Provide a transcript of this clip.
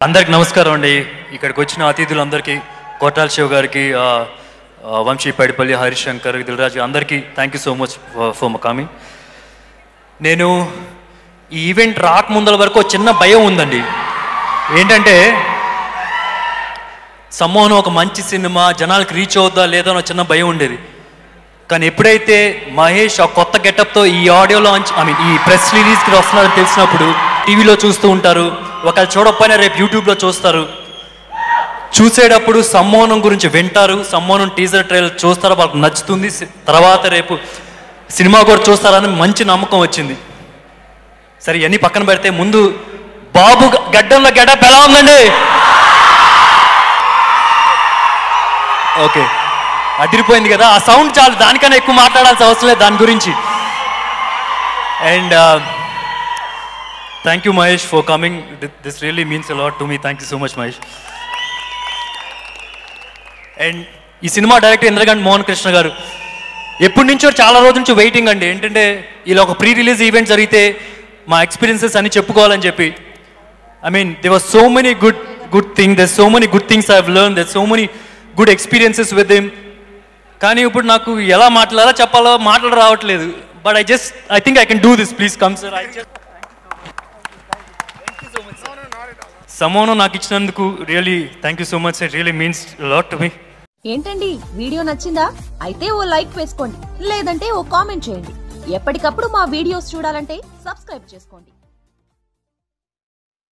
అందరికి నమస్కారం అండి. ఇక్కడికి వచ్చిన అతిథులందరికీ, కోటాల శివ గారికి, వంశీ పైడిపల్లి, హరీష్ శంకర్, దిల్రాజ్ అందరికీ thank you so much for coming. నేను ఈ ఈవెంట్ రాకముందల వరకు చిన్న భయం ఉందండి. ఏంటంటే సమ్మోహనం ఒక మంచి సినిమా, జనాలకు రీచ్ అవుద్దా లేదా అన్న చిన్న భయం ఉండేది. కానీ ఎప్పుడైతే మహేష్ ఆ కొత్త గెటప్తో ఈ ఆడియో లాంచ్ ఈ ప్రెస్ రిలీజ్కి వస్తున్నారని తెలిసినప్పుడు, టీవీలో చూస్తూ ఉంటారు, ఒకవేళ చూడకపోయినా రేపు యూట్యూబ్లో చూస్తారు, చూసేటప్పుడు సమ్మోహనం గురించి వింటారు, సమ్మోహనం టీజర్ ట్రైలర్ చూస్తారో వాళ్ళకి నచ్చుతుంది, తర్వాత రేపు సినిమా కూడా చూస్తారని మంచి నమ్మకం వచ్చింది. సరే ఇవన్నీ పక్కన పెడితే ముందు బాబు గడ్డంలో గెటప్ ఎలా ఉందండి? ఓకే, అదిరిపోయింది కదా, ఆ సౌండ్ చాలు, దానికన్నా ఎక్కువ మాట్లాడాల్సిన అవసరం లేదు దాని గురించి. And thank you Mahesh for coming, this really means a lot to me. Thank you so much Mahesh. And ఈ సినిమా డైరెక్టర్ ఇంద్రగంట్ మోహన్ కృష్ణ గారు ఎప్పటి నుంచో చాలా రోజుల నుంచి వెయిటింగ్ అండి. ఏంటంటే ఇలా ఒక ప్రీ రిలీజ్ ఈవెంట్ జరిగితే మా ఎక్స్పీరియన్సెస్ అన్ని చెప్పుకోవాలని చెప్పి. there were so many good things, there's so many good things I've learned, there's so many good experiences with him. కానీ ఇప్పుడు నాకు ఎలా మాట్లాడాలో చెప్పాలో మాటలు రావట్లేదు. But I think I can do this. Please come sir. Sammohanam నాకు ఇచ్చినందుకు really thank you so much. It really means lot to me. ఏంటండి, వీడియో నచ్చిందా? అయితే ఓ లైక్ వేసుకోండి, లేదంటే ఓ కామెంట్ చేయండి. ఎప్పటికప్పుడు మా వీడియోస్ చూడాలంటే సబ్స్క్రైబ్ చేసుకోండి.